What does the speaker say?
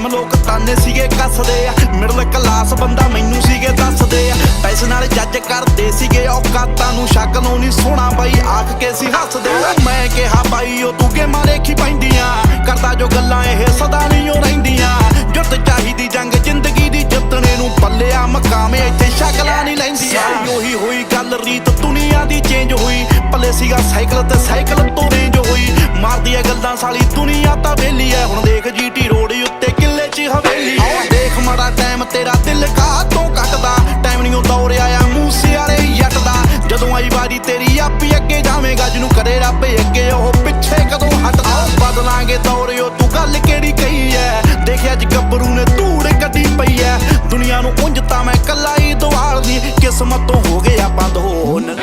Time ਲੋਕ ਤਾਨੇ ਸੀਗੇ ਕੱਸਦੇ ਆ, ਮਿਡਲ ਕਲਾਸ ਬੰਦਾ ਮੈਨੂੰ ਸੀਗੇ ਦੱਸਦੇ ਆ। ਪੈਸੇ ਨਾਲ ਜੱਜ ਕਰਦੇ ਸੀਗੇ ਔਕਾਤਾਂ ਨੂੰ, ਸ਼ੱਕ ਨੂੰ ਨਹੀਂ ਸੋਹਣਾ ਬਾਈ ਆਖ ਕੇ ਸੀ ਹੱਸਦੇ। ਮੈਂ ਕਿਹਾ ਬਾਈ ਉਹ ਤੂੰ ਗੇਮਾਂ ਦੇਖੀ ਪੈਂਦੀਆਂ, ਕਰਦਾ ਜੋ ਗੱਲਾਂ ਇਹ ਸਦਾ ਨਹੀਂ ਉਹ ਰਹਿੰਦੀਆਂ। ਜੁੱਤ ਚਾਹੀਦੀ ਜੰਗ ਜ਼ਿੰਦਗੀ ਦੀ ਜਿੱਤਣੇ ਨੂੰ, ਪੱਲਿਆ ਮਕਾਮੇ ਇੱਥੇ ਸ਼ਕਲਾਂ ਨਹੀਂ ਲੈਂਦੀਆਂ। ਉਹੀ ਹੋਈ ਗੱਲ ਰੀਤ ਦੁਨੀਆ ਦੀ ਚੇਂਜ ਹੋਈ, ਪੱਲੇ ਸੀਗਾ ਸਾਈਕਲ ਤੇ ਸਾਈਕਲ ਤੋਂ ਰੇਂਜ ਹੋਈ। ਮਾਰਦੀ ਐ ਗੱਲਾਂ ਸਾਲੀ ਦੁਨੀਆ ਤਾਂ ਵੇਲੀ ਐ, ਹੁਣ ਦੇਖ ਜੀਟੀ ਰੋਡ ਉੱਤੇ ਕਿੱਲੇ 'ਚ ਹਵੇਲੀ। ਦੇਖ ਮਾੜਾ ਟਾਈਮ ਤੇਰਾ ਦਿਲ ਕਾਹਤੋਂ ਕੱਟਦਾ, ਟਾਈਮ ਨਹੀਂ ਉਹ ਦੌਰ ਆਇਆ ਮੂਸੇ ਵਾਲੇ ਜੱਟ ਦਾ। ਜਦੋਂ ਆਈ ਵਾਰੀ ਤੇਰੀ ਆਪੀ ਅੱਗੇ ਜਾਵੇਂਗਾ, ਜਿਹਨੂੰ ਕਰੇ ਰੱਬ ਅੱਗੇ ਉਹ ਪਿੱਛੇ ਕਦੋਂ ਹਟਦਾ। ਬਦਲਾਂਗੇ ਦੌਰ ਉਹ ਤੂੰ ਗੱਲ ਕਿਹੜੀ ਕਹੀ ਐ, ਦੇਖਿਆ ਅੱਜ ਗੱਭਰੂ ਨੇ ਧੂੜ ਕੱਢੀ ਪਈ ਐ। ਦੁਨੀਆ ਨੂੰ ਉਂਝ ਤਾਂ ਮੈਂ ਕੱਲਾ ਹੀ ਦਵਾਲਦੀ, ਕਿਸਮਤ ਤੋਂ ਹੋ ਗਿਆ ਬੰਦ ਹੋਣ।